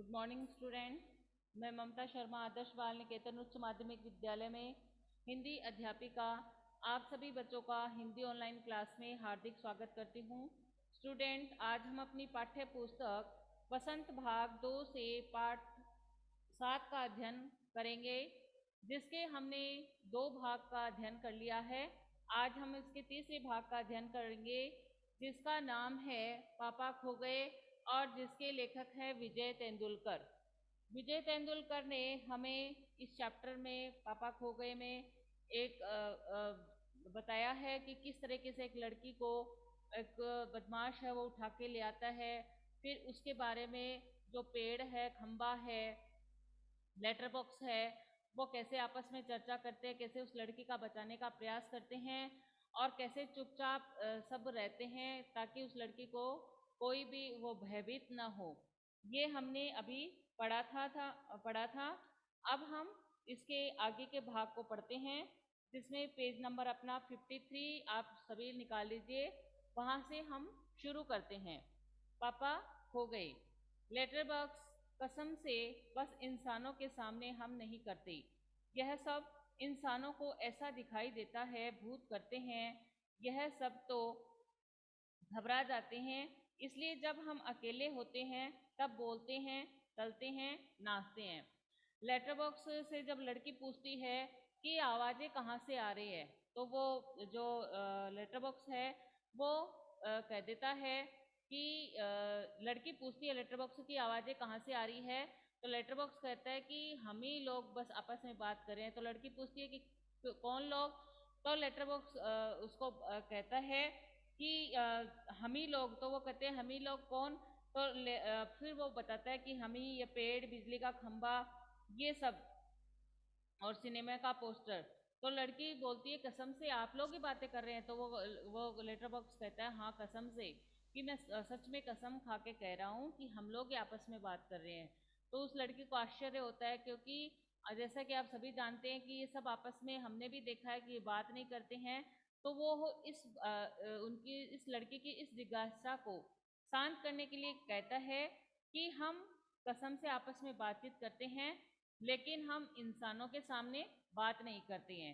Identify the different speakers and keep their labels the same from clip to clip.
Speaker 1: Good morning student. मैं ममता शर्मा आदर्श बाल निकेतन उच्च माध्यमिक विद्यालय में हिंदी अध्यापिका आप सभी बच्चों का हिंदी ऑनलाइन क्लास में हार्दिक स्वागत करती हूँ। स्टूडेंट, आज हम अपनी पाठ्य पुस्तक वसंत भाग 2 से पाठ 7 का अध्ययन करेंगे, जिसके हमने 2 भाग का अध्ययन कर लिया है। आज हम इसके तीसरे भाग का अध्ययन करेंगे, जिसका नाम है पापा खो गए और जिसके लेखक हैं विजय तेंदुलकर। विजय तेंदुलकर ने हमें इस चैप्टर में पापा खो गए में एक बताया है कि किस तरीके से एक लड़की को एक बदमाश है वो उठा के ले आता है। फिर उसके बारे में जो पेड़ है, खंबा है, लेटर बॉक्स है, वो कैसे आपस में चर्चा करते हैं, कैसे उस लड़की का बचाने का प्रयास करते हैं और कैसे चुपचाप सब रहते हैं ताकि उस लड़की को कोई भी वो भयभीत ना हो। ये हमने अभी पढ़ा था। अब हम इसके आगे के भाग को पढ़ते हैं, जिसमें पेज नंबर अपना 53 आप सभी निकाल लीजिए। वहाँ से हम शुरू करते हैं। पापा खो गए। लेटर बॉक्स कसम से बस इंसानों के सामने हम नहीं करते। यह सब इंसानों को ऐसा दिखाई देता है भूत करते हैं। यह सब तो घबरा जाते हैं। इसलिए जब हम अकेले होते हैं तब बोलते हैं, चलते हैं, नाचते हैं। लेटर बॉक्स से जब लड़की पूछती है कि आवाज़ें कहाँ से आ रही है, तो वो जो लेटर बॉक्स है वो कह देता है कि लड़की पूछती है लेटर बॉक्स की आवाज़ें कहाँ से आ रही है, तो लेटर बॉक्स कहता है कि हम ही लोग बस आपस में बात कर रहे हैं। तो लड़की पूछती है कि कौन लोग, तो लेटर बॉक्स उसको कहता है कि हम ही लोग। तो वो कहते हैं हम ही लोग कौन, तो फिर वो बताता है कि हम ही ये पेड़, बिजली का खंबा, ये सब और सिनेमा का पोस्टर। तो लड़की बोलती है कसम से आप लोग ही बातें कर रहे हैं। तो वो लेटर बॉक्स कहता है हाँ कसम से, कि मैं सच में कसम खा के कह रहा हूँ कि हम लोग ही आपस में बात कर रहे हैं। तो उस लड़की को आश्चर्य होता है, क्योंकि जैसा कि आप सभी जानते हैं कि ये सब आपस में हमने भी देखा है कि ये बात नहीं करते हैं। तो वो उनकी इस लड़की की इस जिज्ञासा को शांत करने के लिए कहता है कि हम कसम से आपस में बातचीत करते हैं, लेकिन हम इंसानों के सामने बात नहीं करते हैं।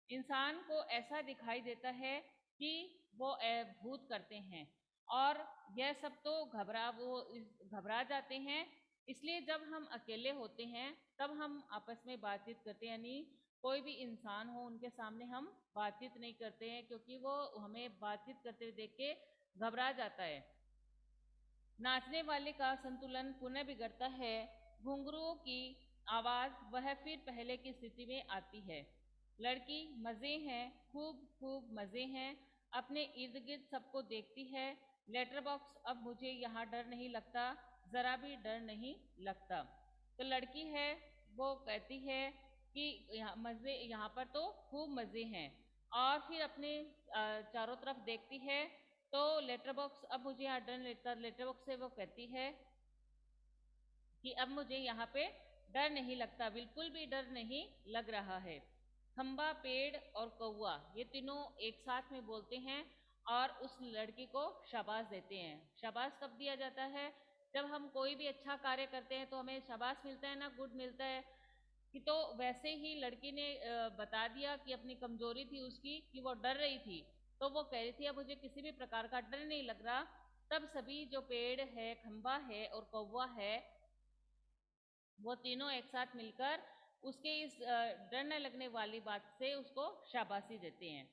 Speaker 1: इंसान को ऐसा दिखाई देता है कि वो भूत करते हैं और यह सब तो घबरा जाते हैं। इसलिए जब हम अकेले होते हैं तब हम आपस में बातचीत करते हैं, यानी कोई भी इंसान हो उनके सामने हम बातचीत नहीं करते हैं, क्योंकि वो हमें बातचीत करते हुए देख के घबरा जाता है। नाचने वाले का संतुलन पुनः बिगड़ता है। घुंघरुओं की आवाज़ वह फिर पहले की स्थिति में आती है। लड़की मज़े हैं, खूब खूब मज़े हैं, अपने इर्द गिर्द सबको देखती है। लेटर बॉक्स अब मुझे यहाँ डर नहीं लगता, ज़रा भी डर नहीं लगता। तो लड़की है वो कहती है कि यहाँ पर तो खूब मज़े हैं, और फिर अपने चारों तरफ देखती है। तो लेटर बॉक्स अब मुझे यहाँ डर लगता, लेटर बॉक्स से वो कहती है कि अब मुझे यहाँ पे डर नहीं लगता, बिल्कुल भी डर नहीं लग रहा है। खंबा, पेड़ और कौवा, ये तीनों एक साथ में बोलते हैं और उस लड़की को शाबाश देते हैं। शाबाश कब दिया जाता है? जब हम कोई भी अच्छा कार्य करते हैं तो हमें शाबाश मिलता है ना, गुड मिलता है। कि तो वैसे ही लड़की ने बता दिया कि अपनी कमजोरी थी उसकी, कि वो डर रही थी। तो वो कह रही थी अब मुझे किसी भी प्रकार का डर नहीं लग रहा। तब सभी जो पेड़ है, खंबा है और कौवा है, वो तीनों एक साथ मिलकर उसके इस डर न लगने वाली बात से उसको शाबाशी देते हैं।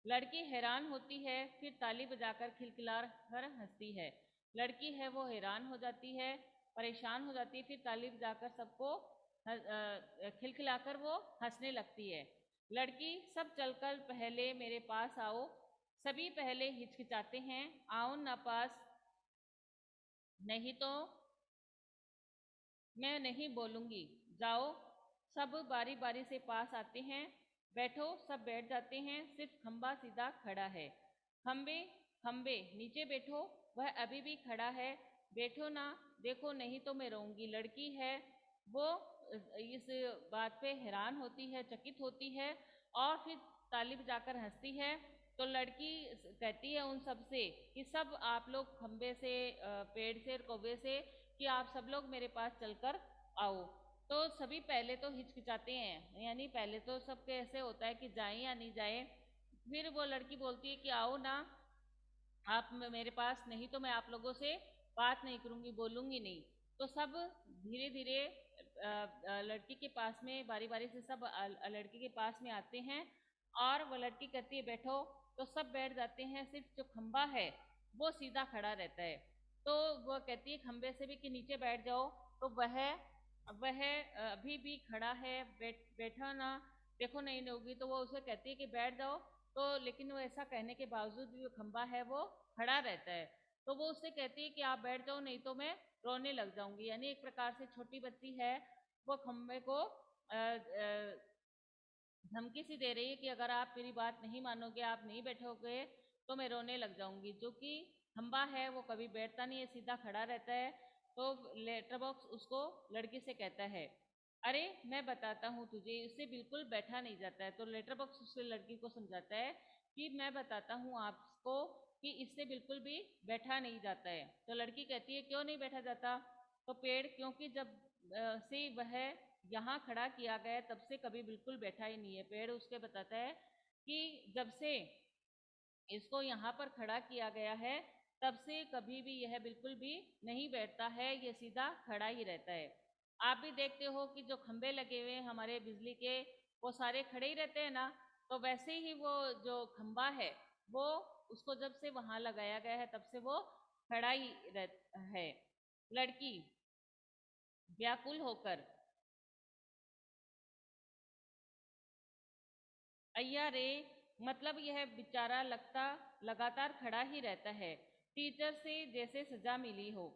Speaker 1: लड़की हैरान होती है, फिर ताली बजाकर खिलखिला कर हंसती है। लड़की है वो हैरान हो जाती है, परेशान हो जाती है, फिर ताली बजाकर सबको खिलखिलाकर वो हंसने लगती है। लड़की सब चलकर पहले मेरे पास आओ। सभी पहले हिचकिचाते हैं, आओ ना पास, नहीं तो मैं नहीं बोलूँगी, जाओ। सब बारी बारी से पास आते हैं। बैठो, सब बैठ जाते हैं, सिर्फ खंबा सीधा खड़ा है। खंबे खंबे नीचे बैठो, वह अभी भी खड़ा है, बैठो ना, देखो नहीं तो मैं रोऊंगी। लड़की है वो इस बात पे हैरान होती है, चकित होती है और फिर ताली बजाकर हंसती है। तो लड़की कहती है उन सब से कि सब आप लोग खंबे से, पेड़ से और कौवे से, कि आप सब लोग मेरे पास चलकर आओ। तो सभी पहले तो हिचकिचाते हैं, यानी पहले तो सबके ऐसे होता है कि जाएं या नहीं जाएं। फिर वो लड़की बोलती है कि आओ ना आप मेरे पास, नहीं तो मैं आप लोगों से बात नहीं करूंगी, बोलूंगी नहीं। तो सब धीरे धीरे लड़की के पास में बारी बारी से सब लड़की के पास में आते हैं, और वो लड़की कहती है बैठो, तो सब बैठ जाते हैं। सिर्फ जो खंबा है वो सीधा खड़ा रहता है। तो वो कहती है खंबे से भी कि नीचे बैठ जाओ, तो वह अभी भी खड़ा है, बैठा ना, देखो नहीं होगी। तो वो उसे कहती है कि बैठ जाओ, तो लेकिन वो ऐसा कहने के बावजूद भी वो खंबा है वो खड़ा रहता है। तो वो उससे कहती है कि आप बैठ जाओ, नहीं तो मैं रोने लग जाऊंगी। यानी एक प्रकार से छोटी बच्ची है, वो खंबे को धमकी सी दे रही है कि अगर आप मेरी बात नहीं मानोगे, आप नहीं बैठोगे, तो मैं रोने लग जाऊंगी। जो कि खंबा है वो कभी बैठता नहीं है, सीधा खड़ा रहता है। तो लेटर बॉक्स उसको लड़की से कहता है, अरे मैं बताता हूँ तुझे, इससे बिल्कुल बैठा नहीं जाता है। तो लेटर बॉक्स उससे लड़की को समझाता है कि मैं बताता हूँ आपको कि इससे बिल्कुल भी बैठा नहीं जाता है। तो लड़की कहती है क्यों नहीं बैठा जाता? तो पेड़, क्योंकि जब से वह यहाँ खड़ा किया गया तब से कभी बिल्कुल बैठा ही नहीं है। पेड़ उसके बताता है कि जब से इसको यहाँ पर खड़ा किया गया है तब से कभी भी यह बिल्कुल भी नहीं बैठता है, ये सीधा खड़ा ही रहता है। आप भी देखते हो कि जो खंबे लगे हुए हैं हमारे बिजली के, वो सारे खड़े ही रहते हैं ना। तो वैसे ही वो जो खंबा है वो, उसको जब से वहां लगाया गया है तब से वो खड़ा ही रहता है। लड़की व्याकुल होकर, अय्या रे, मतलब यह बेचारा लगता लगातार खड़ा ही रहता है, टीचर से जैसे सजा मिली हो।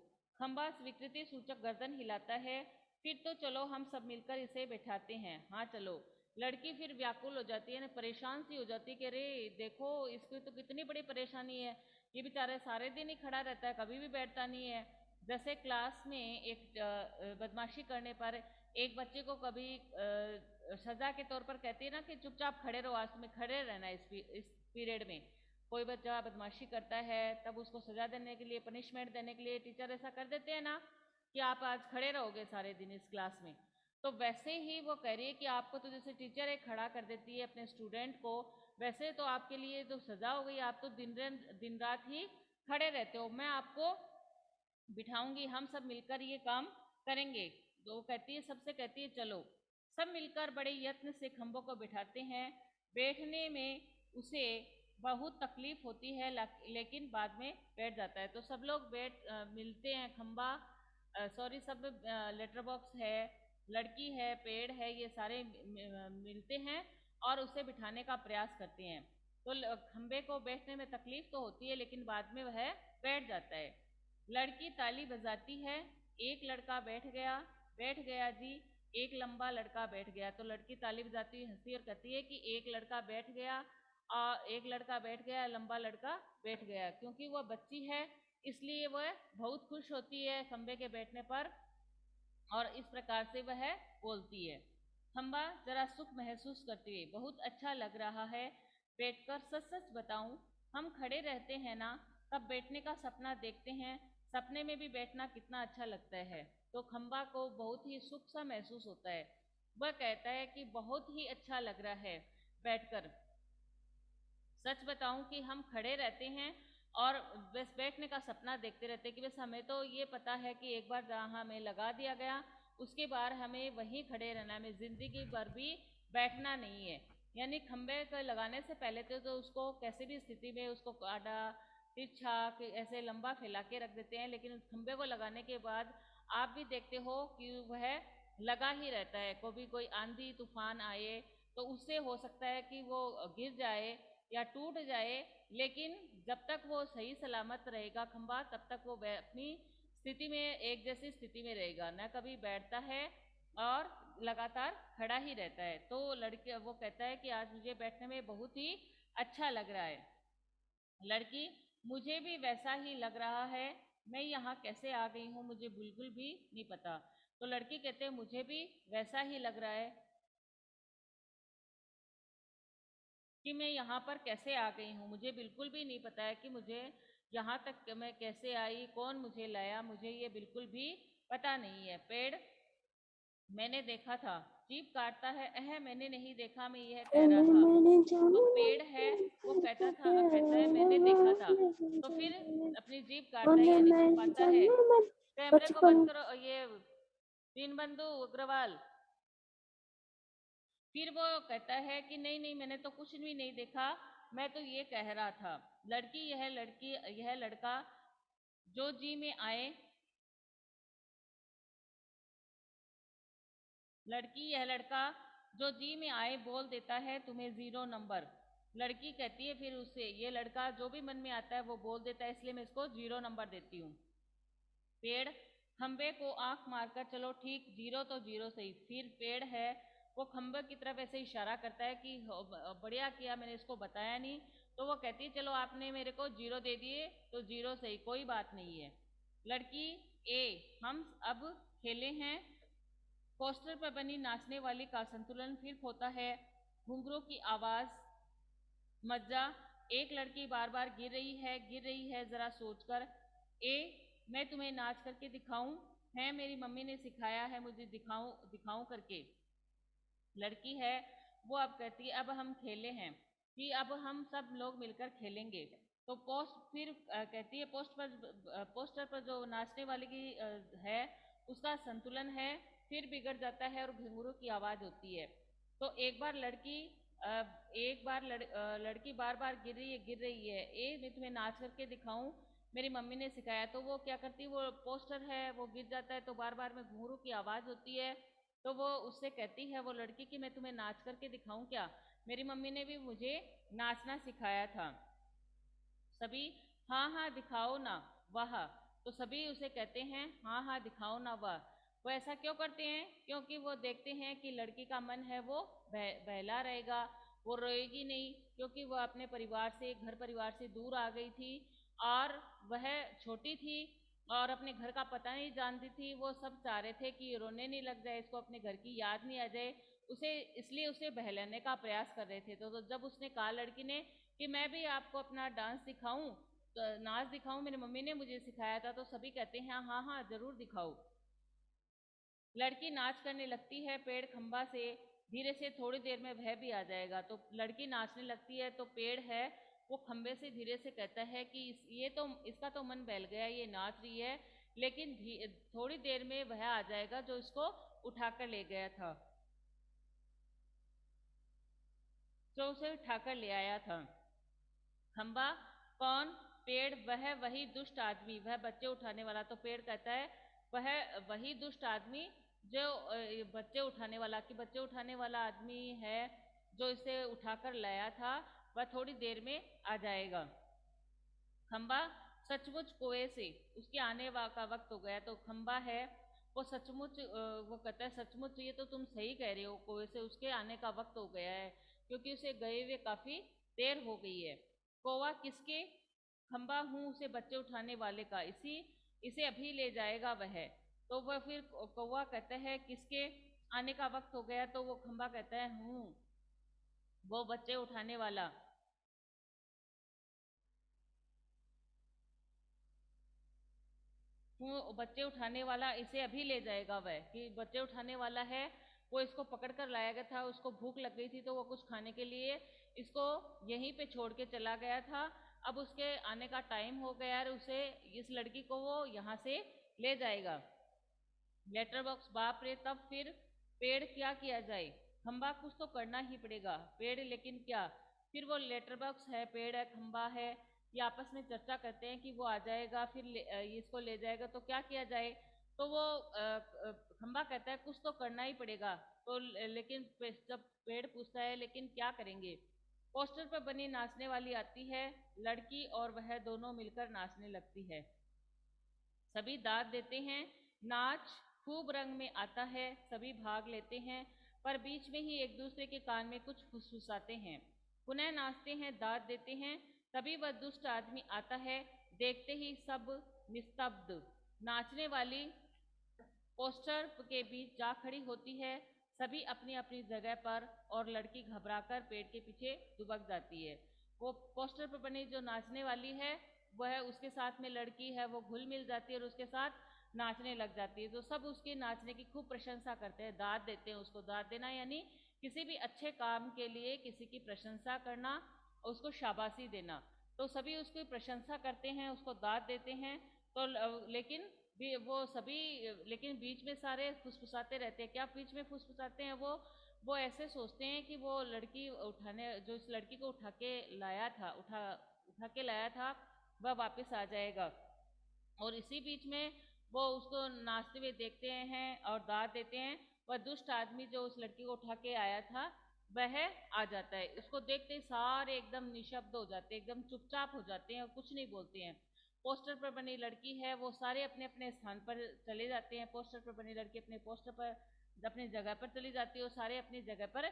Speaker 1: खंबा स्वीकृति सूचक गर्दन हिलाता है, फिर तो चलो हम सब मिलकर इसे बैठाते हैं, हाँ चलो। लड़की फिर व्याकुल हो जाती है ना, परेशान सी हो जाती है कि अरे देखो इसकी तो कितनी बड़ी परेशानी है, ये बेचारा सारे दिन ही खड़ा रहता है, कभी भी बैठता नहीं है। जैसे क्लास में एक बदमाशी करने पर एक बच्चे को कभी सजा के तौर पर कहती है ना कि चुपचाप खड़े रहो, आज तुम्हें खड़े रहना है इस पीरियड में। कोई बच्चा बदमाशी करता है तब उसको सजा देने के लिए, पनिशमेंट देने के लिए टीचर ऐसा कर देते हैं ना कि आप आज खड़े रहोगे सारे दिन इस क्लास में। तो वैसे ही वो कह रही है कि आपको तो जैसे टीचर एक खड़ा कर देती है अपने स्टूडेंट को, वैसे तो आपके लिए तो सजा हो गई, आप तो दिन रात ही खड़े रहते हो, मैं आपको बिठाऊंगी, हम सब मिलकर ये काम करेंगे। तो कहती है, सबसे कहती है चलो। सब मिलकर बड़े यत्न से खंभों को बिठाते हैं। बैठने में उसे बहुत तकलीफ होती है, लेकिन बाद में बैठ जाता है। तो सब लोग मिलते हैं, खंबा, सॉरी, सब लेटर बॉक्स है, लड़की है, पेड़ है, ये सारे मिलते हैं और उसे बिठाने का प्रयास करते हैं। तो खंबे को बैठने में तकलीफ तो होती है, लेकिन बाद में वह बैठ जाता है। लड़की ताली बजाती है, एक लड़का बैठ गया जी, एक लंबा लड़का बैठ गया। तो लड़की ताली बजाती हुई हंसती और कहती है कि एक लड़का बैठ गया, और एक लड़का बैठ गया, लंबा लड़का बैठ गया। क्योंकि वह बच्ची है इसलिए वह बहुत खुश होती है खंबे के बैठने पर, और इस प्रकार से वह बोलती है। खंबा जरा सुख महसूस करती है, बहुत अच्छा लग रहा है बैठकर, सच सच बताऊं, हम खड़े रहते हैं ना तब बैठने का सपना देखते हैं, सपने में भी बैठना कितना अच्छा लगता है। तो खंबा को बहुत ही सुख सा महसूस होता है। वह कहता है कि बहुत ही अच्छा लग रहा है बैठकर, सच बताऊं कि हम खड़े रहते हैं और बस बैठने का सपना देखते रहते हैं कि बस हमें तो ये पता है कि एक बार जहाँ हमें लगा दिया गया उसके बाद हमें वहीं खड़े रहना है, हमें जिंदगी भर भी बैठना नहीं है। यानी खंबे को लगाने से पहले तो उसको कैसे भी स्थिति में उसको आड़ा तिरछा ऐसे लंबा फैला के रख देते हैं, लेकिन उस खंबे को लगाने के बाद आप भी देखते हो कि वह लगा ही रहता है। कभी कोई आंधी तूफान आए तो उससे हो सकता है कि वो गिर जाए या टूट जाए, लेकिन जब तक वो सही सलामत रहेगा खंबा, तब तक वो अपनी स्थिति में, एक जैसी स्थिति में रहेगा, न कभी बैठता है और लगातार खड़ा ही रहता है। तो लड़के वो कहता है कि आज मुझे बैठने में बहुत ही अच्छा लग रहा है। लड़की, मुझे भी वैसा ही लग रहा है, मैं यहाँ कैसे आ गई हूँ मुझे बिल्कुल भी नहीं पता। तो लड़की कहते हैं मुझे भी वैसा ही लग रहा है। कि मैं यहाँ पर कैसे आ गई हूँ। मुझे बिल्कुल भी नहीं पता है कि मुझे यहाँ तक मैं कैसे आई, कौन मुझे लाया, मुझे ये बिल्कुल भी पता नहीं है। पेड़, मैंने देखा था, जीभ काटता है, मैंने नहीं देखा, मैं यह कह रहा था। तो पेड़ है, वो कहता है मैंने देखा था, तो फिर अपनी जीभ काटता है यानी छुपाता है। कैमरे को बंद करो, ये दीनबंधु अग्रवाल। फिर वो कहता है कि नहीं नहीं, मैंने तो कुछ भी नहीं देखा, मैं तो ये कह रहा था। लड़की यह लड़का जो जी में आए, लड़की यह लड़का जो जी में आए बोल देता है तुम्हें 0 नंबर। लड़की कहती है फिर उससे, ये लड़का जो भी मन में आता है वो बोल देता है, इसलिए मैं इसको 0 नंबर देती हूँ। पेड़ खंबे को आंख मारकर, चलो ठीक, 0 तो 0 सही। फिर पेड़ है, वो खंबे की तरफ ऐसे इशारा करता है कि बढ़िया किया, मैंने इसको बताया नहीं। तो वो कहती है चलो आपने मेरे को 0 दे दिए तो 0 सही, कोई बात नहीं है। लड़की ए, हम अब खेले हैं। पोस्टर पर बनी नाचने वाली का संतुलन फिर खोता है। घुंघरू की आवाज, मज्जा, एक लड़की बार बार गिर रही है जरा सोचकर। ए, मैं तुम्हें नाच करके दिखाऊं, है मेरी मम्मी ने सिखाया है मुझे, दिखाऊं दिखाऊं करके। लड़की है, वो अब कहती है अब हम खेले हैं, कि अब हम सब लोग मिलकर खेलेंगे। तो कहती है पोस्टर पर जो नाचने वाली की है, उसका संतुलन है फिर बिगड़ जाता है और घुंघरू की आवाज होती है। तो लड़की बार बार गिर रही है। मैं तुम्हें नाच करके दिखाऊं, मेरी मम्मी ने सिखाया। तो वो क्या करती है, वो पोस्टर है वो गिर जाता है, तो बार बार में घुंघरू की आवाज होती है। तो वो उससे कहती है वो लड़की कि मैं तुम्हें नाच करके दिखाऊं क्या, मेरी मम्मी ने भी मुझे नाचना सिखाया था। सभी, हाँ हाँ दिखाओ ना, वाह। तो सभी उसे कहते हैं हाँ हाँ दिखाओ ना, वाह। वो ऐसा क्यों करते हैं, क्योंकि वो देखते हैं कि लड़की का मन है वो बहला रहेगा, वो रोएगी नहीं, क्योंकि वो अपने घर परिवार से दूर आ गई थी, और वह छोटी थी और अपने घर का पता नहीं जानती थी। वो सब चाह रहे थे कि रोने नहीं लग जाए, इसको अपने घर की याद नहीं आ जाए, इसलिए उसे बहलाने का प्रयास कर रहे थे। तो जब उसने कहा लड़की ने कि मैं भी आपको अपना डांस दिखाऊं, तो नाच दिखाऊं, मेरी मम्मी ने मुझे सिखाया था, तो सभी कहते हैं हाँ हाँ जरूर दिखाओ। लड़की नाच करने लगती है। पेड़ खंबा से धीरे से, थोड़ी देर में वह भी आ जाएगा। तो लड़की नाचने लगती है, तो पेड़ है वो खंबे से धीरे से कहता है कि इसका तो मन बहल गया, ये नाच रही है, लेकिन थोड़ी देर में वह आ जाएगा जो इसको उठाकर ले गया था, जो उसे उठाकर ले आया था। खंबा कौन, पेड़, वह वही दुष्ट आदमी, वह बच्चे उठाने वाला। तो पेड़ कहता है वह वही दुष्ट आदमी जो बच्चे उठाने वाला, कि बच्चे उठाने वाला आदमी है जो इसे उठाकर लाया था, वह थोड़ी देर में आ जाएगा। खंबा सचमुच कुएं से, उसके का वक्त हो गया। तो खंबा है वो सचमुच, वो कहता है सचमुच ये तो तुम सही कह रहे हो, कुएं से उसके आने का वक्त हो गया है, क्योंकि उसे गए हुए काफी देर हो गई है। कौवा किसके, खंबा हूँ उसे बच्चे उठाने वाले का, इसे अभी ले जाएगा वह। तो वह फिर कौवा कहता है किसके आने का वक्त हो गया, तो वो खंबा कहता है हूँ वो बच्चे उठाने वाला। वो बच्चे उठाने वाला, इसे अभी ले जाएगा वह, कि बच्चे उठाने वाला है वो इसको पकड़ कर लाया गया था, उसको भूख लग गई थी तो वो कुछ खाने के लिए इसको यहीं पे छोड़ के चला गया था। अब उसके आने का टाइम हो गया और उसे, इस लड़की को वो यहाँ से ले जाएगा। लेटर बॉक्स, बाप रे। तब फिर पेड़, क्या किया जाए, खंबा कुछ तो करना ही पड़ेगा। पेड़, लेकिन क्या। फिर वो लेटर बॉक्स है, पेड़ है, खंबा है, ये आपस में चर्चा करते हैं कि वो आ जाएगा फिर इसको ले जाएगा, तो क्या किया जाए। तो वो खंबा कहता है कुछ तो करना ही पड़ेगा। तो लेकिन जब पेड़ पूछता है लेकिन क्या करेंगे, पोस्टर पर बनी नाचने वाली आती है, लड़की और वह दोनों मिलकर नाचने लगती है। सभी दाद देते हैं, नाच खूब रंग में आता है, सभी भाग लेते हैं, पर बीच में ही एक दूसरे के कान में कुछ फुसफुसाते हैं। पुनः नाचते हैं, दाद देते हैं, तभी वह दुष्ट आदमी आता है, देखते ही सब निस्तब्ध। नाचने वाली पोस्टर के बीच जा खड़ी होती है, सभी अपनी अपनी जगह पर और लड़की घबराकर पेड़ के पीछे दुबक जाती है। वो पोस्टर पर बनी जो नाचने वाली है वह उसके साथ में लड़की है वो घुल मिल जाती है और उसके साथ नाचने लग जाती है। तो सब उसके नाचने की खूब प्रशंसा करते हैं, दाद देते हैं उसको। दाद देना यानी किसी भी अच्छे काम के लिए किसी की प्रशंसा करना, उसको शाबाशी देना। तो सभी उसकी प्रशंसा करते हैं, उसको दाद देते हैं। तो लेकिन भी वो सभी लेकिन बीच में सारे फुसफुसाते रहते हैं। क्या बीच में फुसफुसाते हैं? वो ऐसे सोचते हैं कि वो लड़की उठाने जो इस लड़की को उठा के लाया था वह वापस आ जाएगा। और इसी बीच में वो उसको नाचते हुए देखते हैं और दाद देते हैं। वह दुष्ट आदमी जो उस लड़की को उठा के आया था वह आ जाता है। उसको देखते ही सारे एकदम निशब्द हो जाते हैं, एकदम चुपचाप हो जाते हैं और कुछ नहीं बोलते हैं। पोस्टर पर बनी लड़की है वो सारे अपने अपने स्थान पर चले जाते हैं। पोस्टर पर बनी लड़की अपने पोस्टर पर अपनी जगह पर चली जाती है और सारे अपनी जगह पर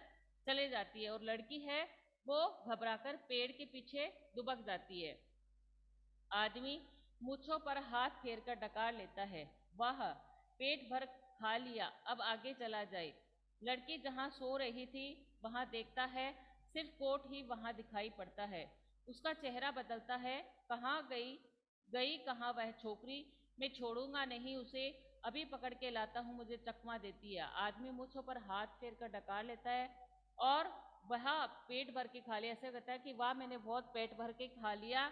Speaker 1: चले जाती है। और लड़की है वो घबराकर पेड़ के पीछे दुबक जाती है। आदमी मूंछों पर हाथ फेर कर डकार लेता है, वाह पेट भर खा लिया, अब आगे चला जाए। लड़की जहां सो रही थी वहां देखता है सिर्फ कोट ही वहां दिखाई पड़ता है। उसका चेहरा बदलता है, कहाँ गई गई कहाँ वह छोकरी, मैं छोड़ूंगा नहीं उसे, अभी पकड़ के लाता हूँ, मुझे चकमा देती है। आदमी मूंछों पर हाथ फेर कर डकार लेता है और वह पेट भर के खा लिया। ऐसे कहता है कि वाह मैंने बहुत पेट भर के खा लिया,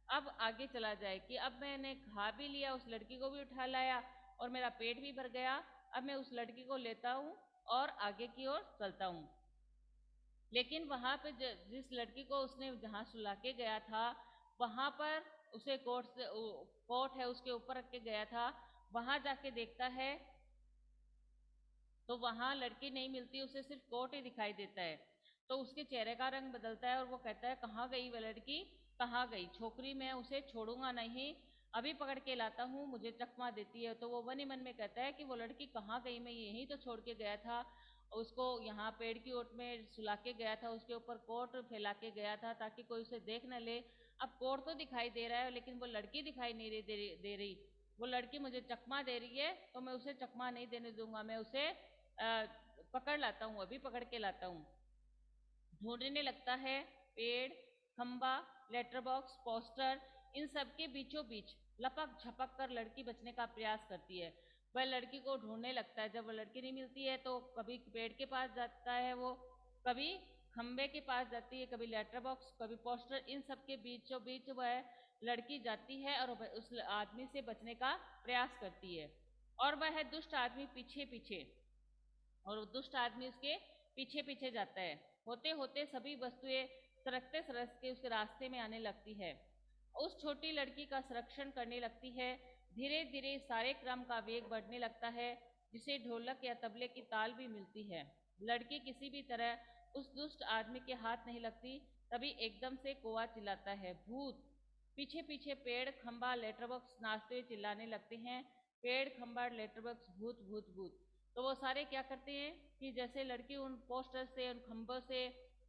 Speaker 1: अब आगे चला जाए। कि अब मैंने खा भी लिया, उस लड़की को भी उठा लाया और मेरा पेट भी भर गया। अब मैं उस लड़की को लेता हूँ और आगे की ओर चलता हूँ। लेकिन वहां पे जिस लड़की को उसने जहाँ सुला के गया था वहां पर उसे कोट है उसके ऊपर रख के गया था। वहां जाके देखता है तो वहां लड़की नहीं मिलती, उसे सिर्फ कोट ही दिखाई देता है। तो उसके चेहरे का रंग बदलता है और वो कहता है कहाँ गई वह लड़की, कहाँ गई छोकरी, मैं उसे छोड़ूंगा नहीं, अभी पकड़ के लाता हूँ, मुझे चकमा देती है। तो वो मन ही मन में कहता है कि वो लड़की कहाँ गई, मैं यहीं तो छोड़ के गया था उसको, यहाँ पेड़ की ओट में सुला के गया था, उसके ऊपर कोट फैला के गया था ताकि कोई उसे देख न ले। अब कोट तो दिखाई दे रहा है लेकिन वो लड़की दिखाई नहीं दे रही। वो लड़की मुझे चकमा दे रही है तो मैं उसे चकमा नहीं देने दूंगा, मैं उसे पकड़ लाता हूँ, अभी पकड़ के लाता हूँ। ढूंढने लगता है पेड़, खंबा, लेटर बॉक्स, पोस्टर, इन सब के बीचों बीच लपक झपक कर लड़की बचने का प्रयास करती है। वह लड़की को ढूंढने लगता है। जब वह लड़की नहीं मिलती है तो कभी पेड़ के पास जाता है, वो कभी खंबे के पास जाती है, कभी लेटर बॉक्स, कभी पोस्टर, इन सब के बीचों बीच वह लड़की जाती है और उस आदमी से बचने का प्रयास करती है। और वह दुष्ट आदमी पीछे पीछे और दुष्ट आदमी उसके पीछे पीछे जाता है। होते होते सभी वस्तुएं सरकते सरकते उसके रास्ते में आने लगती है। उस छोटी लड़की का संरक्षण करने लगती है। धीरे धीरे सारे क्रम का वेग बढ़ने लगता है, जिसे ढोलक या तबले की ताल भी मिलती है। लड़की किसी भी तरह उस दुष्ट आदमी के हाथ नहीं लगती। तभी एकदम से कौवा चिल्लाता है, भूत। पीछे पीछे पेड़, खंबा, लेटर बॉक्स नाचते हुए चिल्लाने लगते हैं, पेड़, खंबा, लेटर बॉक्स, भूत भूत भूत। तो वो सारे क्या करते हैं कि जैसे लड़की उन पोस्टर से, उन खंभों से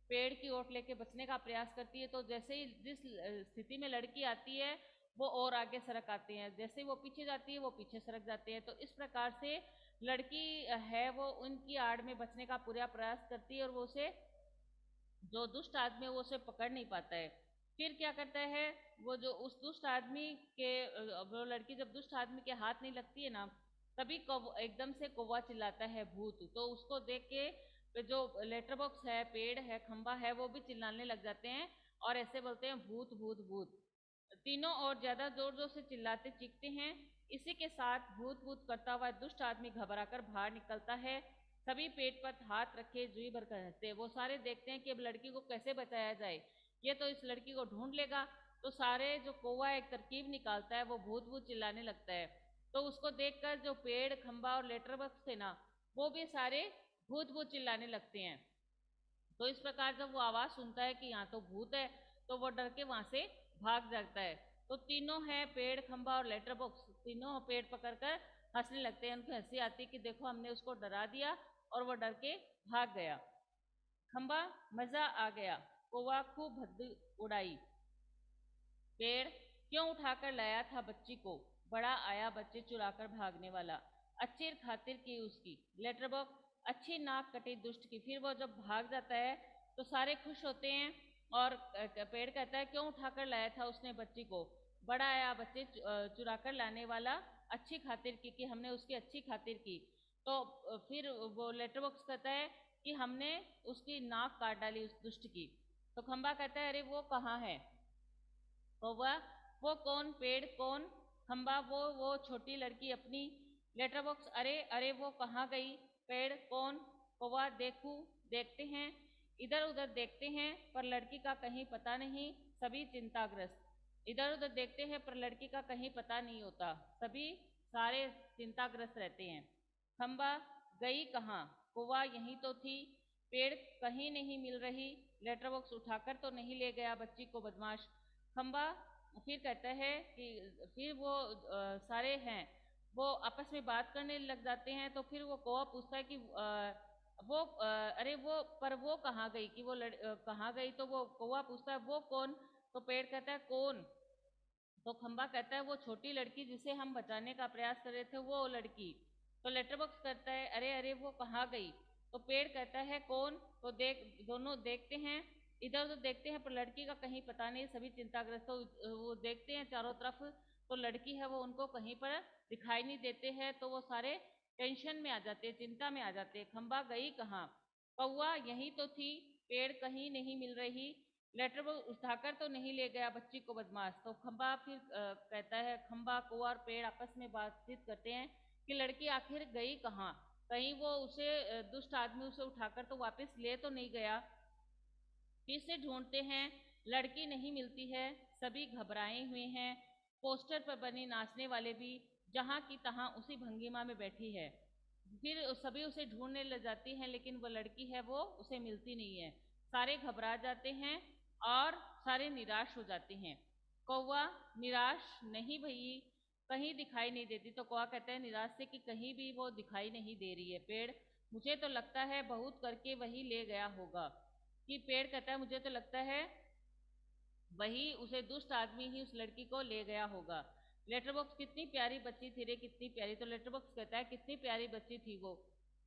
Speaker 1: पेड़ की ओट लेके बचने का प्रयास करती है, तो जैसे ही जिस स्थिति में लड़की आती है वो और आगे सरक आते हैं, जैसे वो पीछे जाती है वो पीछे सरक जाते हैं। तो इस प्रकार से लड़की है वो उनकी आड़ में बचने का पूरा प्रयास करती है और वो उसे, जो दुष्ट आदमी है वो उसे पकड़ नहीं पाता है। फिर क्या करता है, वो जो उस दुष्ट आदमी के वो लड़की जब दुष्ट आदमी के हाथ नहीं लगती है ना, तभी एकदम से कौवा चिल्लाता है, भूत। तो उसको देख के जो लेटर बॉक्स है, पेड़ है, खंबा है, वो भी चिल्लाने लग जाते हैं और ऐसे बोलते हैं, भूत भूत भूत। तीनों और ज्यादा जोर जोर से चिल्लाते चीखते हैं। इसी के साथ भूत भूत करता हुआ दुष्ट आदमी घबराकर बाहर निकलता है। सभी पेट पर हाथ रखे जुई भर कर हंसते हैं। वो सारे देखते हैं कि अब लड़की को कैसे बचाया जाए, ये तो इस लड़की को ढूंढ लेगा। तो सारे जो कौवा एक तरकीब निकालता है, वो भूत भूत चिल्लाने लगता है। तो उसको देखकर जो पेड़, खंबा और लेटर बॉक्स थे ना, वो भी सारे भूत भूत चिल्लाने लगते हैं। तो इस प्रकार जब वो आवाज सुनता है कि यहाँ तो भूत है, तो वो डर के वहां से भाग जाता है। तो तीनों है, पेड़, खंबा और लेटर बॉक्स, तीनों पेड़ पकड़कर हंसने लगते हैं। उनकी हंसी आती है कि देखो हमने उसको डरा दिया और वो डर के भाग गया। खंबा, मजा आ गया, कौवा खूब भद्दी उड़ाई। पेड़, क्यों उठाकर लाया था बच्ची को, बड़ा आया बच्चे चुराकर भागने वाला, अच्छी खातिर की उसकी। लेटर बॉक्स, अच्छी नाक कटी दुष्ट की। फिर वो जब भाग जाता है तो सारे खुश होते हैं और पेड़ कहता है क्यों उठाकर लाया था उसने बच्ची को, बड़ा आया बच्चे चुरा कर लाने वाला, अच्छी खातिर की कि हमने उसकी अच्छी खातिर की। तो फिर वो लेटर बॉक्स कहता है कि हमने उसकी नाक काट डाली उस दुष्ट की। तो खंबा कहता है अरे वो कहाँ है। कौवा वो कौन, पेड़ कौन, खंबा वो छोटी लड़की अपनी। लेटर बॉक्स अरे अरे वो कहाँ गई, पेड़ कौन, कौवा देखूं, देखते हैं, इधर उधर देखते हैं पर लड़की का कहीं पता नहीं, सभी चिंताग्रस्त। इधर उधर देखते हैं पर लड़की का कहीं पता नहीं होता, सभी सारे चिंताग्रस्त रहते हैं। खंबा गई कहाँ, कौवा यहीं तो थी, पेड़ कहीं नहीं मिल रही, लेटर बॉक्स उठाकर तो नहीं ले गया बच्ची को बदमाश। खंबा फिर कहता है कि फिर वो सारे हैं वो आपस में बात करने लग जाते हैं। तो फिर वो कौवा पूछता है कि अरे वो पर वो कहाँ गई, कि वो कहाँ गई। तो वो कौवा पूछता है वो कौन। तो पेड़ कहता है कौन। तो खंबा कहता है वो छोटी लड़की जिसे हम बचाने का प्रयास कर रहे थे, वो लड़की। तो लेटर बॉक्स कहता है अरे अरे वो कहाँ गई। तो पेड़ कहता है कौन। तो दोनों देखते हैं, इधर उधर देखते हैं पर लड़की का कहीं पता नहीं, सभी चिंताग्रस्त। तो वो देखते हैं चारों तरफ, तो लड़की है वो उनको कहीं पर दिखाई नहीं देते हैं। तो वो सारे टेंशन में आ जाते हैं, चिंता में आ जाते हैं। खंबा गई कहाँ, कौवा यही तो थी, पेड़ कहीं नहीं मिल रही, लेटर वो उठाकर तो नहीं ले गया बच्ची को बदमाश। तो खंबा फिर कहता है, खंबा कौवा और पेड़ आपस में बातचीत करते हैं कि लड़की आखिर गई कहाँ, कहीं वो उसे दुष्ट आदमी उसे उठाकर तो वापस ले तो नहीं गया। फिर से ढूंढते हैं, लड़की नहीं मिलती है, सभी घबराए हुए हैं। पोस्टर पर बनी नाचने वाले भी जहाँ की तहाँ उसी भंगिमा में बैठी है। फिर सभी उसे ढूंढने लग जाती हैं लेकिन वो लड़की है वो उसे मिलती नहीं है। सारे घबरा जाते हैं और सारे निराश हो जाते हैं। कौवा निराश नहीं भई, कहीं दिखाई नहीं देती। तो कौवा कहता है निराश से कि कहीं भी वो दिखाई नहीं दे रही है। पेड़ मुझे तो लगता है बहुत करके वही ले गया होगा। कि पेड़ कहता है मुझे तो लगता है वही उसे दुष्ट आदमी ही उस लड़की को ले गया होगा। लेटर बॉक्स कितनी प्यारी बच्ची थी रे, कितनी प्यारी। तो लेटर बॉक्स कहता है कितनी प्यारी बच्ची थी वो,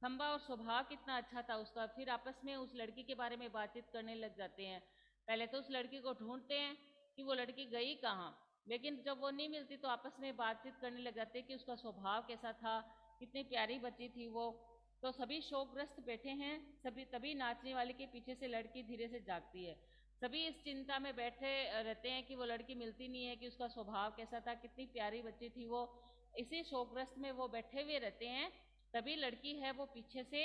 Speaker 1: खंबा और स्वभाव कितना अच्छा था उसका। फिर आपस में उस लड़की के बारे में बातचीत करने लग जाते हैं। पहले तो उस लड़की को ढूंढते हैं कि वो लड़की गई कहाँ, लेकिन जब वो नहीं मिलती तो आपस में बातचीत करने लग जाते हैं कि उसका स्वभाव कैसा था, कितनी प्यारी बच्ची थी वो। तो सभी शोकग्रस्त बैठे हैं, सभी तभी नाचने वाले के पीछे से लड़की धीरे से जागती है। सभी इस चिंता में बैठे रहते हैं कि वो लड़की मिलती नहीं है, कि उसका स्वभाव कैसा था, कितनी प्यारी बच्ची थी वो। इसी शोकग्रस्त में वो बैठे हुए रहते हैं। तभी लड़की है वो पीछे से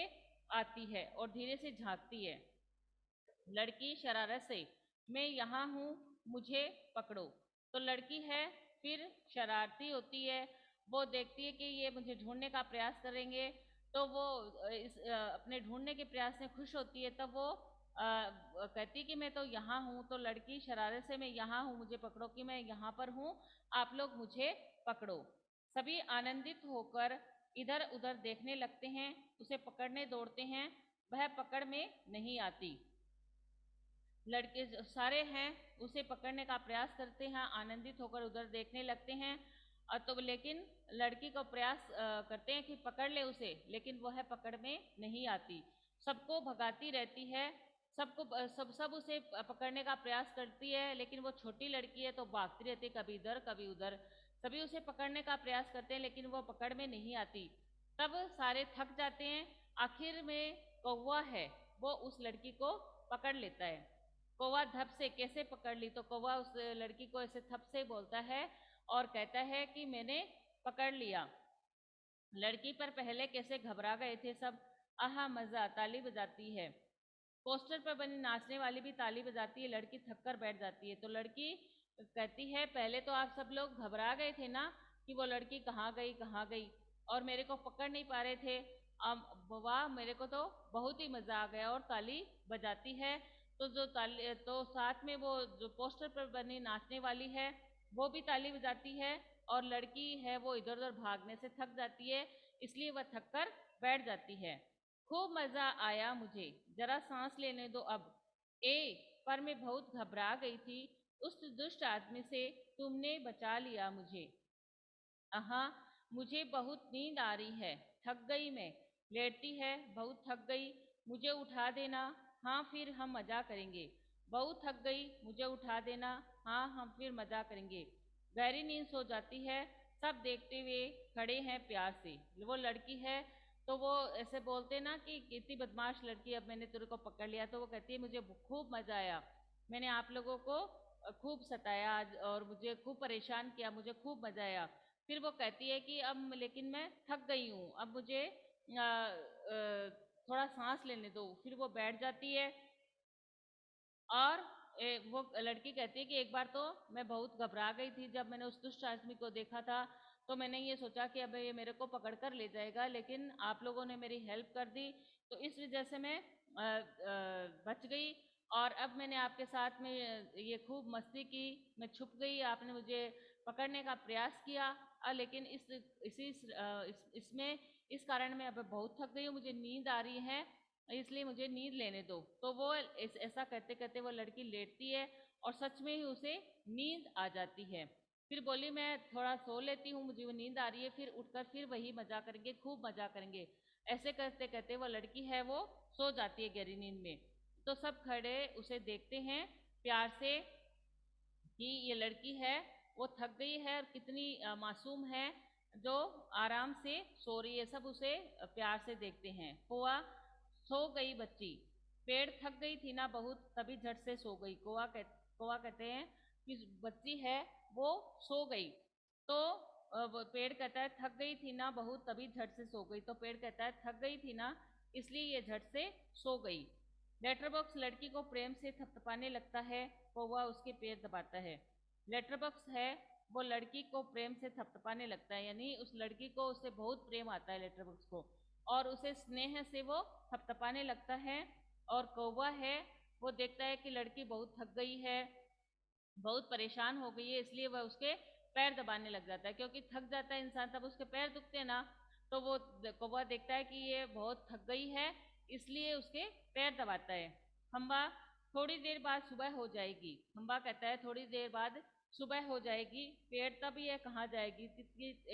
Speaker 1: आती है और धीरे से झांकती है। लड़की शरारत से, मैं यहाँ हूँ, मुझे पकड़ो। तो लड़की है फिर शरारती होती है, वो देखती है कि ये मुझे ढूंढने का प्रयास करेंगे। तो वो अपने ढूंढने के प्रयास में खुश होती है। तब वो कहती कि मैं तो यहाँ हूँ। तो लड़की शरारत से, मैं यहाँ हूँ मुझे पकड़ो, कि मैं यहाँ पर हूँ, आप लोग मुझे पकड़ो। सभी आनंदित होकर इधर उधर देखने लगते हैं, उसे पकड़ने दौड़ते हैं, वह पकड़ में नहीं आती। लड़के सारे हैं उसे पकड़ने का प्रयास करते हैं, आनंदित होकर उधर देखने लगते हैं। और तो लेकिन लड़की को प्रयास करते हैं कि पकड़ ले उसे, लेकिन वह पकड़ में नहीं आती, सबको भगाती रहती है। सबको सब उसे पकड़ने का प्रयास करती है, लेकिन वो छोटी लड़की है तो भागती रहती है, कभी इधर कभी उधर। सभी उसे पकड़ने का प्रयास करते हैं लेकिन वो पकड़ में नहीं आती। तब सारे थक जाते हैं। आखिर में कौवा है वो उस लड़की को पकड़ लेता है। कौवा धप से, कैसे पकड़ ली। तो कौवा उस लड़की को ऐसे थप से बोलता है और कहता है कि मैंने पकड़ लिया। लड़की पर पहले कैसे घबरा गए थे सब। आहा मजा, ताली बजाती है। पोस्टर पर बनी नाचने वाली भी ताली बजाती है। लड़की थक कर बैठ जाती है। तो लड़की कहती है पहले तो आप सब लोग घबरा गए थे ना कि वो लड़की कहाँ गई कहाँ गई, और मेरे को पकड़ नहीं पा रहे थे। अब वाह, मेरे को तो बहुत ही मजा आ गया। और ताली बजाती है। तो जो ताली, तो साथ में वो जो पोस्टर पर बनी नाचने वाली है वो भी ताली बजाती है। और लड़की है वो इधर उधर भागने से थक जाती है, इसलिए वह थक कर बैठ जाती है। खूब मजा आया मुझे, जरा सांस लेने दो अब। ए, पर मैं बहुत घबरा गई थी, उस दुष्ट आदमी से तुमने बचा लिया मुझे। हाँ, मुझे बहुत नींद आ रही है, थक गई मैं। लेटती है, बहुत थक गई, मुझे उठा देना, हाँ फिर हम मजा करेंगे। बहुत थक गई, मुझे उठा देना, हाँ हम फिर मजा करेंगे। गहरी नींद सो जाती है, सब देखते हुए खड़े हैं प्यार से। वो लड़की है तो वो ऐसे बोलते ना कि कितनी बदमाश लड़की, अब मैंने तेरे को पकड़ लिया। तो वो कहती है मुझे खूब मजा आया, मैंने आप लोगों को खूब सताया आज और मुझे खूब परेशान किया, मुझे खूब मजा आया। फिर वो कहती है कि अब लेकिन मैं थक गई हूँ, अब मुझे थोड़ा सांस लेने दो। फिर वो बैठ जाती है और वो लड़की कहती है कि एक बार तो मैं बहुत घबरा गई थी, जब मैंने उस दुष्ट आदमी को देखा था तो मैंने ये सोचा कि अब ये मेरे को पकड़ कर ले जाएगा, लेकिन आप लोगों ने मेरी हेल्प कर दी, तो इस वजह से मैं बच गई। और अब मैंने आपके साथ में ये खूब मस्ती की, मैं छुप गई, आपने मुझे पकड़ने का प्रयास किया, लेकिन इसमें इस कारण मैं अब बहुत थक गई हूँ, मुझे नींद आ रही है, इसलिए मुझे नींद लेने दो। तो वो ऐसा करते करते वो लड़की लेटती है और सच में ही उसे नींद आ जाती है। फिर बोली मैं थोड़ा सो लेती हूँ, मुझे वो नींद आ रही है, फिर उठकर फिर वही मजा करेंगे, खूब मजा करेंगे। ऐसे करते करते वो लड़की है वो सो जाती है गहरी नींद में। तो सब खड़े उसे देखते हैं प्यार से कि ये लड़की है वो थक गई है और कितनी मासूम है जो आराम से सो रही है। सब उसे प्यार से देखते हैं। कौवा सो गई बच्ची, पेड़ थक गई थी ना बहुत, तभी झट से सो गई। कौवा कहते हैं कि बच्ची है वो सो गई। तो वो पेड़ कहता है थक गई थी ना बहुत, तभी झट से सो गई। तो पेड़ कहता है थक गई थी ना, इसलिए ये झट से सो गई। लेटर बॉक्स लड़की को प्रेम से थपथपाने लगता है, कौवा उसके पैर दबाता है। लेटर बॉक्स है वो लड़की को प्रेम से थपथपाने लगता है, यानी उस लड़की को उससे बहुत प्रेम आता है लेटर बॉक्स को, और उसे स्नेह से वो थपथपाने लगता है। और कौवा है वो देखता है कि लड़की बहुत थक गई है, बहुत परेशान हो गई है, इसलिए वह उसके पैर दबाने लग जाता है, क्योंकि थक जाता है इंसान तब उसके पैर दुखते हैं ना। तो वो कौवा देखता है कि ये बहुत थक गई है, इसलिए उसके पैर दबाता है। खंबा थोड़ी देर बाद सुबह हो जाएगी, खंबा कहता है थोड़ी देर बाद सुबह हो जाएगी। पेड़ तब ये कहाँ जाएगी,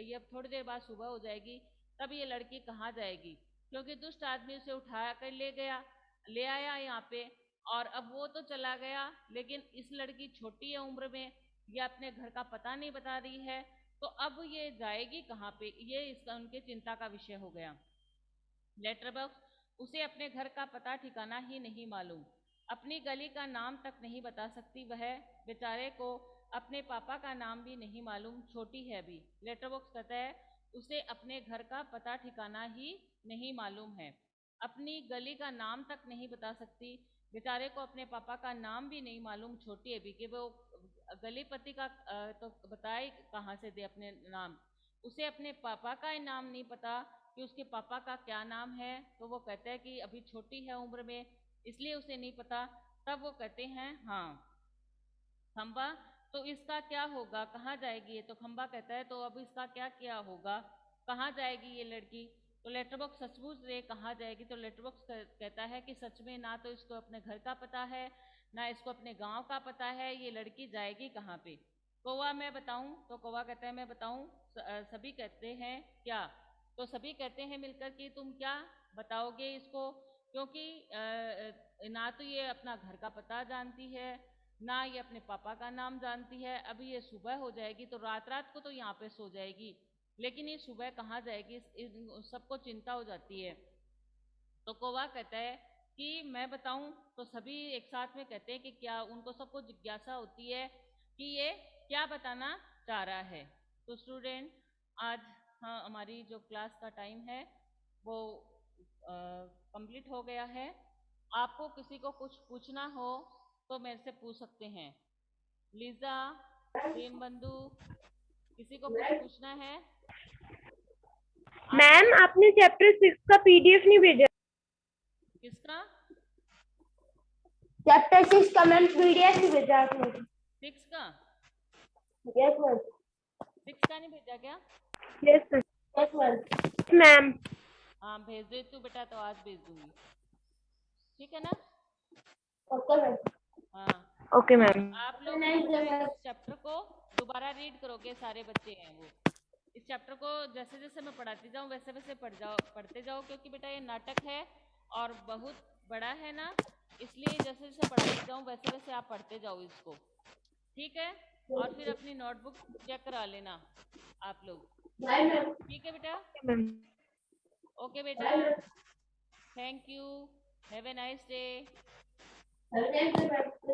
Speaker 1: ये थोड़ी देर बाद सुबह हो जाएगी, तब ये लड़की कहाँ जाएगी, क्योंकि दुष्ट आदमी उसे उठा कर ले आया यहाँ पे, और अब वो तो चला गया, लेकिन इस लड़की छोटी है उम्र में, ये अपने घर का पता नहीं बता रही है, तो अब ये जाएगी कहाँ पे, ये इसका उनके चिंता का विषय हो गया। लेटर बॉक्स उसे अपने घर का पता ठिकाना ही नहीं मालूम, अपनी गली का नाम तक नहीं बता सकती वह, बेचारे को अपने पापा का नाम भी नहीं मालूम, छोटी है अभी। लेटर बॉक्स कहता है उसे अपने घर का पता ठिकाना ही नहीं मालूम है, अपनी गली का नाम तक नहीं बता सकती, बेचारे को अपने पापा का नाम भी नहीं मालूम, छोटी है अभी, कि वो गली पति का तो बताए कहाँ से दे अपने नाम, उसे अपने पापा का ही नाम नहीं पता कि उसके पापा का क्या नाम है। तो वो कहते हैं कि अभी छोटी है उम्र में, इसलिए उसे नहीं पता। तब वो कहते हैं हाँ खंबा, तो इसका क्या होगा, कहाँ जाएगी ये, तो खंबा कहता है तो अब इसका क्या क्या होगा, कहाँ जाएगी ये लड़की। तो लेटर बॉक्स सचमुच से कहाँ जाएगी, तो लेटर बॉक्स कहता है कि सच में ना तो इसको अपने घर का पता है, ना इसको अपने गांव का पता है, ये लड़की जाएगी कहाँ पे। कौवा मैं बताऊं, तो कौवा कहता है मैं बताऊं। सभी कहते हैं क्या, तो सभी कहते हैं मिलकर कि तुम क्या बताओगे इसको, क्योंकि ना तो ये अपना घर का पता जानती है, ना ये अपने पापा का नाम जानती है। अभी ये सुबह हो जाएगी तो रात रात को तो यहाँ पे सो जाएगी, लेकिन ये सुबह कहाँ जाएगी, सबको चिंता हो जाती है। तो कौवा कहता है कि मैं बताऊं, तो सभी एक साथ में कहते हैं कि क्या, उनको सबको जिज्ञासा होती है कि ये क्या बताना चाह रहा है। तो स्टूडेंट आज हाँ हमारी जो क्लास का टाइम है वो कंप्लीट हो गया है। आपको किसी को कुछ पूछना हो तो मेरे से पूछ सकते हैं। लीजा, दीन बंधु, किसी को कुछ पूछना है?
Speaker 2: मैम आपने चैप्टर 6 का पीडीएफ नहीं भेजा।
Speaker 1: किसका?
Speaker 2: चैप्टर 6 का मैम पीडीएफ नहीं भेजा आपने।
Speaker 1: 6 का?
Speaker 2: Yes ma'am.
Speaker 1: 6 का नहीं भेजा क्या?
Speaker 2: Yes ma'am.
Speaker 1: हाँ भेज दे तू बेटा, तो आज भेज दूंगी, ठीक है ना?
Speaker 2: Okay ma'am.
Speaker 1: हाँ
Speaker 2: ओके मैम।
Speaker 1: आप लोग जो है इस चैप्टर को दोबारा रीड करोगे, सारे बच्चे हैं वो, इस चैप्टर को जैसे जैसे मैं पढ़ाती जाऊँ वैसे वैसे पढ़ते जाओ, क्योंकि बेटा ये नाटक है और बहुत बड़ा है ना, इसलिए जैसे जैसे पढ़ाती जाऊँ वैसे वैसे आप पढ़ते जाओ इसको, ठीक है। और फिर अपनी नोटबुक चेक करा लेना आप लोग,
Speaker 2: बाय मैम।
Speaker 1: ठीक है बेटा।
Speaker 2: मैम।
Speaker 1: ओके बेटा, thank you, have a nice day.
Speaker 2: Thank you ma'am.